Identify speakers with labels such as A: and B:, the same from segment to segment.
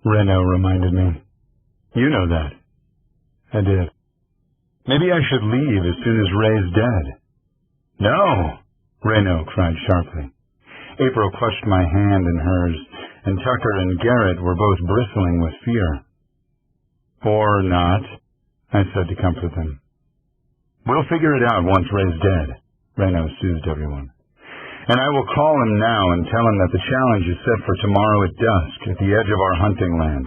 A: Reno reminded me. You know that. I did. Maybe I should leave as soon as Ray's dead. No! Reno cried sharply. April clutched my hand in hers, and Tucker and Garrett were both bristling with fear. Or not, I said to comfort them. We'll figure it out once Ray's dead, Reno soothed everyone. And I will call him now and tell him that the challenge is set for tomorrow at dusk at the edge of our hunting land.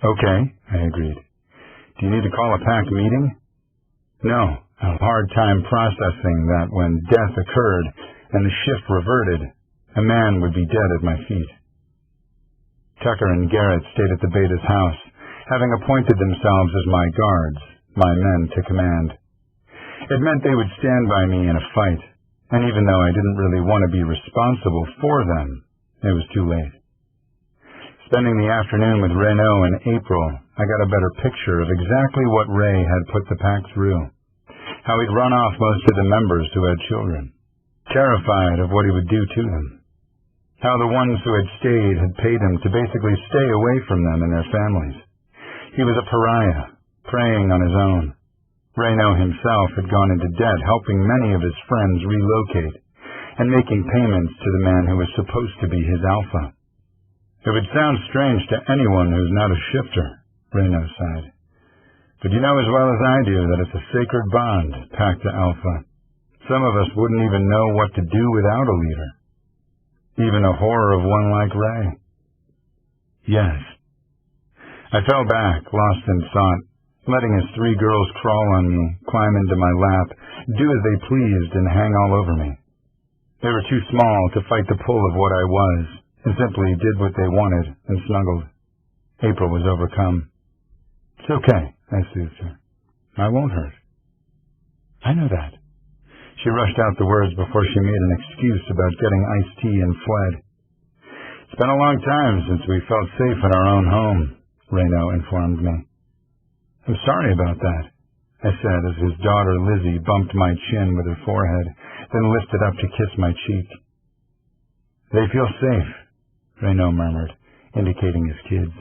A: Okay, I agreed. Do you need to call a pack meeting? No, I have a hard time processing that when death occurred and the shift reverted, a man would be dead at my feet. Tucker and Garrett stayed at the Beta's house, having appointed themselves as my guards, my men to command. It meant they would stand by me in a fight, and even though I didn't really want to be responsible for them, it was too late. Spending the afternoon with Reno and April, I got a better picture of exactly what Ray had put the pack through, how he'd run off most of the members who had children, terrified of what he would do to them, how the ones who had stayed had paid him to basically stay away from them and their families. He was a pariah, preying on his own. Reno himself had gone into debt helping many of his friends relocate and making payments to the man who was supposed to be his alpha. It would sound strange to anyone who's not a shifter, Reno sighed. But you know as well as I do that it's a sacred bond, pack to alpha. Some of us wouldn't even know what to do without a leader. Even a horror of one like Ray. Yes. I fell back, lost in thought, letting his three girls crawl on me, climb into my lap, do as they pleased, and hang all over me. They were too small to fight the pull of what I was, and simply did what they wanted and snuggled. April was overcome. It's okay, I soothed her. I won't hurt. I know that. She rushed out the words before she made an excuse about getting iced tea and fled. It's been a long time since we felt safe in our own home, Reno informed me. I'm sorry about that, I said as his daughter Lizzie bumped my chin with her forehead, then lifted up to kiss my cheek. They feel safe, Reno murmured, indicating his kids.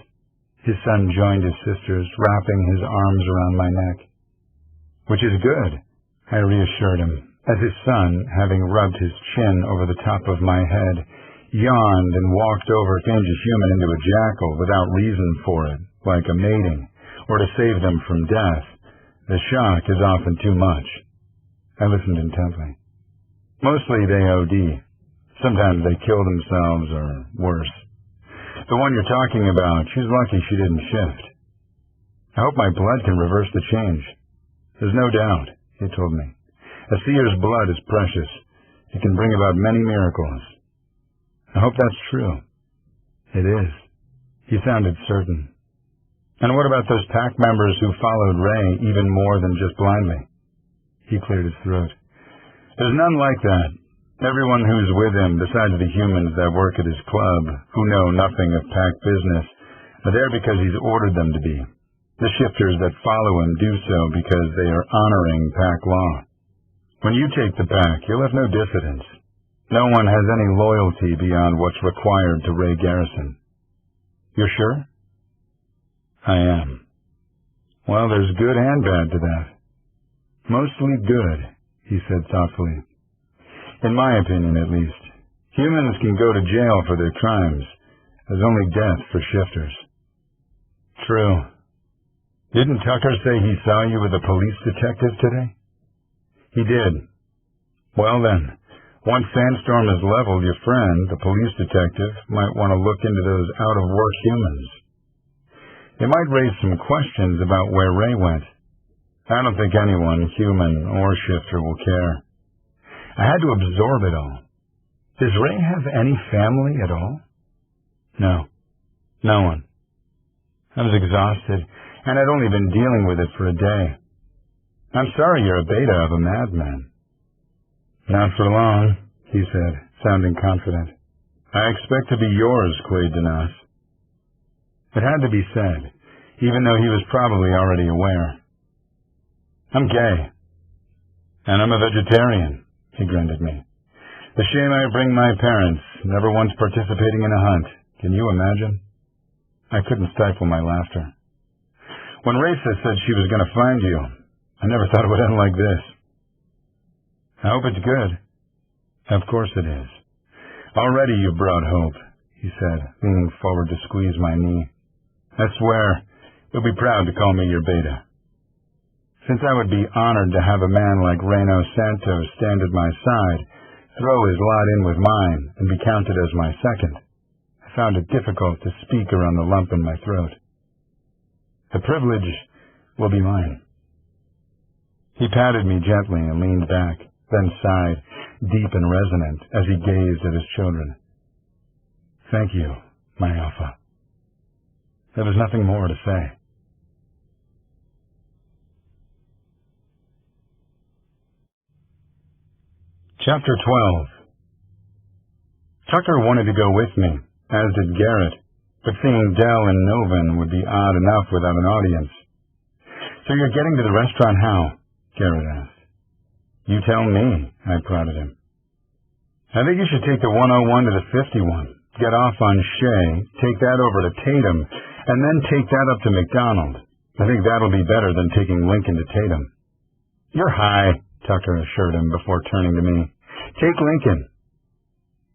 A: His son joined his sisters, wrapping his arms around my neck. Which is good, I reassured him, as his son, having rubbed his chin over the top of my head, yawned and walked over to change a human into a jackal without reason for it, like a mating, or to save them from death. The shock is often too much. I listened intently. Mostly they OD. Sometimes they kill themselves, or worse. The one you're talking about, she's lucky she didn't shift. I hope my blood can reverse the change. There's no doubt, he told me. A seer's blood is precious. It can bring about many miracles. I hope that's true. It is. He sounded certain. And what about those pack members who followed Ray even more than just blindly? He cleared his throat. There's none like that. Everyone who's with him, besides the humans that work at his club, who know nothing of pack business, are there because he's ordered them to be. The shifters that follow him do so because they are honoring pack law. When you take the pack, you'll have no dissidence. No one has any loyalty beyond what's required to Ray Garrison. You're sure? I am. Well, there's good and bad to that. Mostly good, he said thoughtfully. In my opinion, at least. Humans can go to jail for their crimes. There's only death for shifters. True. Didn't Tucker say he saw you with a police detective today? He did. Well then, once Sandstorm has leveled your friend, the police detective, might want to look into those out-of-work humans. It might raise some questions about where Ray went. I don't think anyone, human or shifter, will care. I had to absorb it all. Does Ray have any family at all? No. No one. I was exhausted, and I'd only been dealing with it for a day. I'm sorry you're a beta of a madman. Not for long, he said, sounding confident. I expect to be yours, Quaid Denas. It had to be said, even though he was probably already aware. I'm gay. And I'm a vegetarian. He grinned at me. The shame I bring my parents, never once participating in a hunt. Can you imagine? I couldn't stifle my laughter. When Raisa said she was going to find you, I never thought it would end like this. I hope it's good. Of course it is. Already you've brought hope, he said, leaning forward to squeeze my knee. I swear, you'll be proud to call me your beta. Since I would be honored to have a man like Reno Santos stand at my side, throw his lot in with mine, and be counted as my second, I found it difficult to speak around the lump in my throat. The privilege will be mine. He patted me gently and leaned back, then sighed, deep and resonant, as he gazed at his children. Thank you, my alpha. There was nothing more to say. Chapter 12. Tucker wanted to go with me, as did Garrett, but seeing Dell and Novin would be odd enough without an audience. So you're getting to the restaurant how? Garrett asked. You tell me, I prodded him. I think you should take the 101 to the 51, get off on Shea, take that over to Tatum, and then take that up to McDonald. I think that'll be better than taking Lincoln to Tatum. You're high, Tucker assured him before turning to me. Take Lincoln.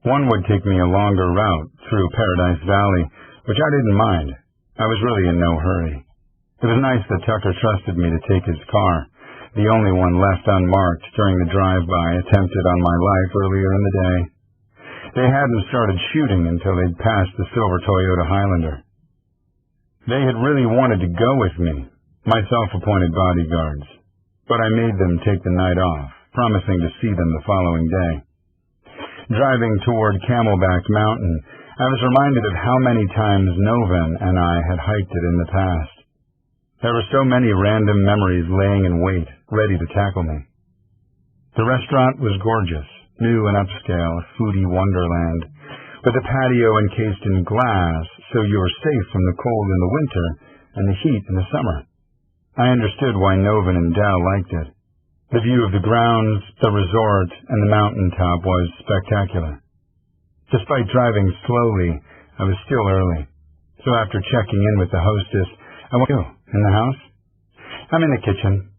A: One would take me a longer route through Paradise Valley, which I didn't mind. I was really in no hurry. It was nice that Tucker trusted me to take his car, the only one left unmarked during the drive-by attempted on my life earlier in the day. They hadn't started shooting until they'd passed the silver Toyota Highlander. They had really wanted to go with me, my self-appointed bodyguards, but I made them take the night off, promising to see them the following day. Driving toward Camelback Mountain, I was reminded of how many times Novin and I had hiked it in the past. There were so many random memories laying in wait, ready to tackle me. The restaurant was gorgeous, new and upscale, a foodie wonderland, with a patio encased in glass so you were safe from the cold in the winter and the heat in the summer. I understood why Novin and Dal liked it. The view of the grounds, the resort, and the mountaintop was spectacular. Despite driving slowly, I was still early, so after checking in with the hostess, I went, "You in the house?" "I'm in the kitchen."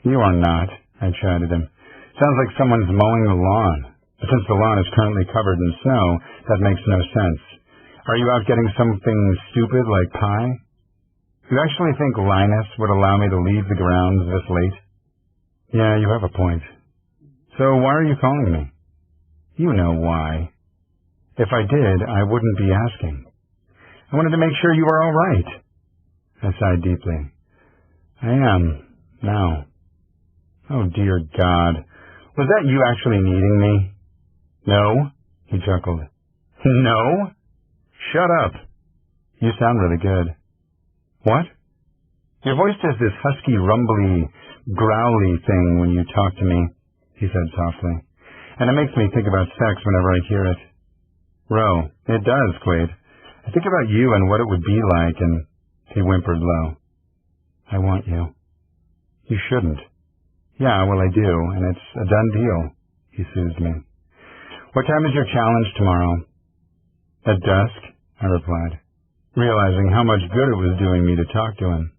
A: "You are not," I chided him. "Sounds like someone's mowing the lawn. But since the lawn is currently covered in snow, that makes no sense. Are you out getting something stupid like pie? You actually think Linus would allow me to leave the grounds this late?" "Yeah, you have a point. So why are you calling me?" "You know why. If I did, I wouldn't be asking. I wanted to make sure you were all right." I sighed deeply. "I am, now." "Oh, dear God. Was that you actually needing me?" "No," he chuckled. "No? Shut up. You sound really good." "What?" "Your voice does this husky, rumbly, growly thing when you talk to me," he said softly, "and it makes me think about sex whenever I hear it." "Ro, it does, Quaid. I think about you and what it would be like, and..." He whimpered low. "I want you." "You shouldn't." "Yeah, well, I do, and it's a done deal," he soothed me. "What time is your challenge tomorrow?" "At dusk," I replied, realizing how much good it was doing me to talk to him.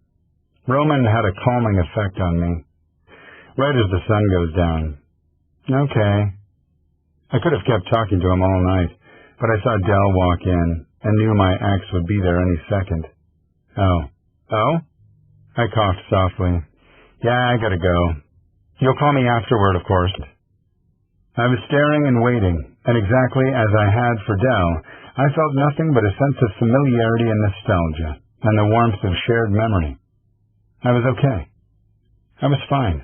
A: Roman had a calming effect on me. Right as the sun goes down. "Okay." I could have kept talking to him all night, but I saw Dell walk in and knew my ex would be there any second. Oh? I coughed softly. "Yeah, I gotta go. You'll call me afterward, of course." I was staring and waiting, and exactly as I had for Dell, I felt nothing but a sense of familiarity and nostalgia, and the warmth of shared memory. I was okay. I was fine.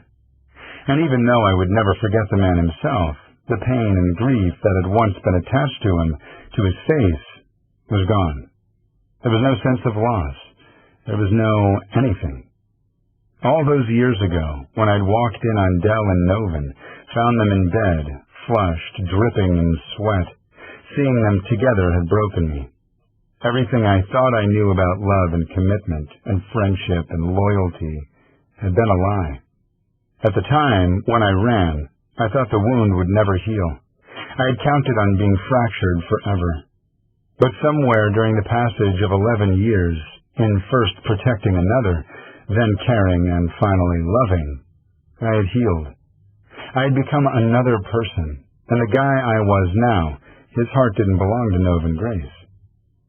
A: And even though I would never forget the man himself, the pain and grief that had once been attached to him, to his face, was gone. There was no sense of loss. There was no anything. All those years ago, when I'd walked in on Dell and Novin, found them in bed, flushed, dripping in sweat, seeing them together had broken me. Everything I thought I knew about love and commitment and friendship and loyalty had been a lie. At the time, when I ran, I thought the wound would never heal. I had counted on being fractured forever. But somewhere during the passage of 11 years, in first protecting another, then caring and finally loving, I had healed. I had become another person, and the guy I was now, his heart didn't belong to Novan Grace.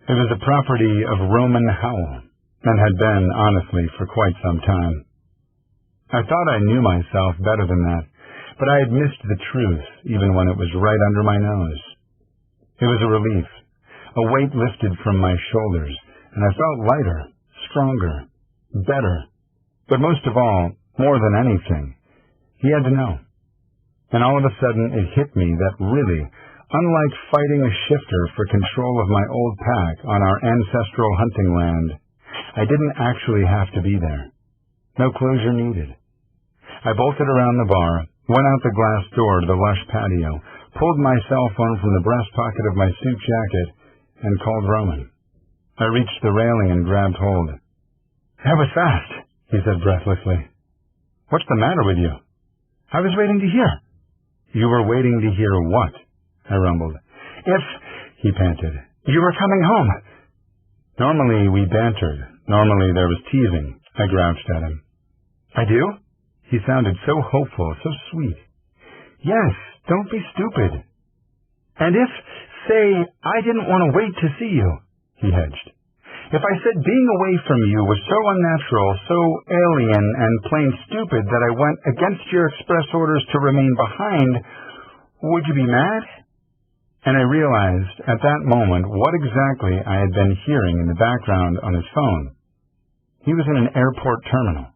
A: It was the property of Roman Howell, and had been, honestly, for quite some time. I thought I knew myself better than that, but I had missed the truth, even when it was right under my nose. It was a relief. A weight lifted from my shoulders, and I felt lighter, stronger, better. But most of all, more than anything, he had to know. And all of a sudden it hit me that really, unlike fighting a shifter for control of my old pack on our ancestral hunting land, I didn't actually have to be there. No closure needed. I bolted around the bar, went out the glass door to the lush patio, pulled my cell phone from the breast pocket of my suit jacket, and called Roman. I reached the railing and grabbed hold. "That was fast," he said breathlessly. "What's the matter with you?" "I was waiting to hear." "You were waiting to hear what?" I rumbled. "If," he panted, "you were coming home." Normally we bantered. Normally there was teasing. I grouched at him. "I do?" He sounded so hopeful, so sweet. "Yes, don't be stupid." "And if, say, I didn't want to wait to see you," he hedged. "If I said being away from you was so unnatural, so alien and plain stupid that I went against your express orders to remain behind, would you be mad?" And I realized at that moment what exactly I had been hearing in the background on his phone. He was in an airport terminal.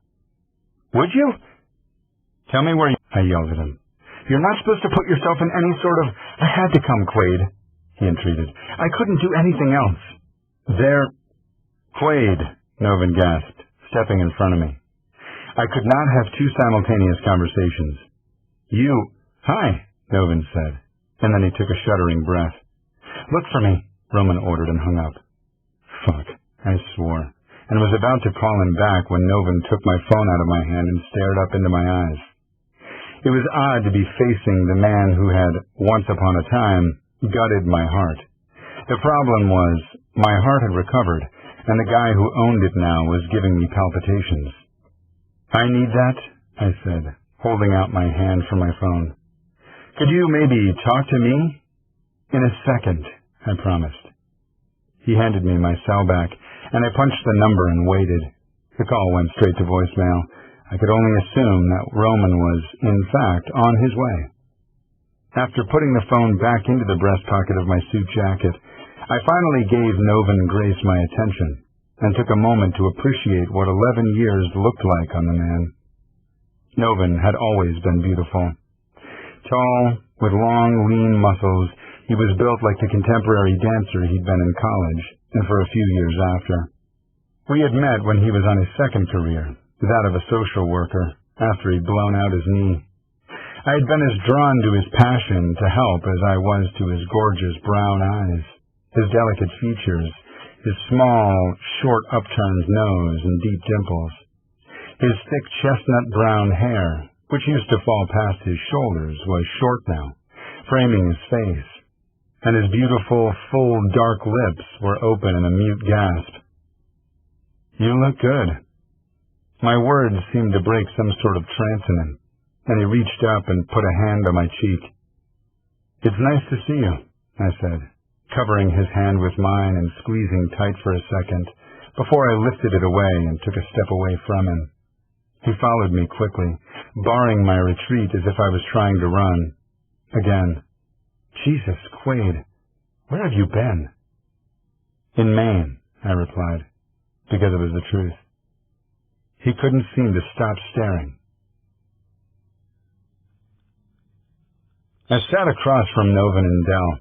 A: "Would you?" "Tell me where you—" I yelled at him. "You're not supposed to put yourself in any sort of—" "I had to come, Quaid," he entreated. "I couldn't do anything else." "Quaid," Novan gasped, stepping in front of me. I could not have two simultaneous conversations. "Hi," Novan said, and then he took a shuddering breath. "Look for me," Roman ordered and hung up. Fuck, I swore, and was about to call him back when Novan took my phone out of my hand and stared up into my eyes. It was odd to be facing the man who had, once upon a time, gutted my heart. The problem was, my heart had recovered, and the guy who owned it now was giving me palpitations. "I need that," I said, holding out my hand for my phone. "Could you maybe talk to me?" "In a second," I promised. He handed me my cell back, and I punched the number and waited. The call went straight to voicemail. I could only assume that Roman was, in fact, on his way. After putting the phone back into the breast pocket of my suit jacket, I finally gave Novan Grace my attention, and took a moment to appreciate what 11 years looked like on the man. Novan had always been beautiful. Tall, with long, lean muscles, he was built like the contemporary dancer he'd been in college, and for a few years after. We had met when he was on his second career, that of a social worker, after he'd blown out his knee. I had been as drawn to his passion to help as I was to his gorgeous brown eyes, his delicate features, his small, short upturned nose and deep dimples, his thick chestnut brown hair, which used to fall past his shoulders, was short now, framing his face, and his beautiful, full, dark lips were open in a mute gasp. "You look good." My words seemed to break some sort of trance in him, and he reached up and put a hand on my cheek. "It's nice to see you," I said, covering his hand with mine and squeezing tight for a second, before I lifted it away and took a step away from him. He followed me quickly, barring my retreat as if I was trying to run. Again. "Jesus, Quaid, where have you been?" "In Maine," I replied, because it was the truth. He couldn't seem to stop staring. I sat across from Novan and Dell.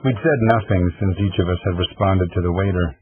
A: We'd said nothing since each of us had responded to the waiter,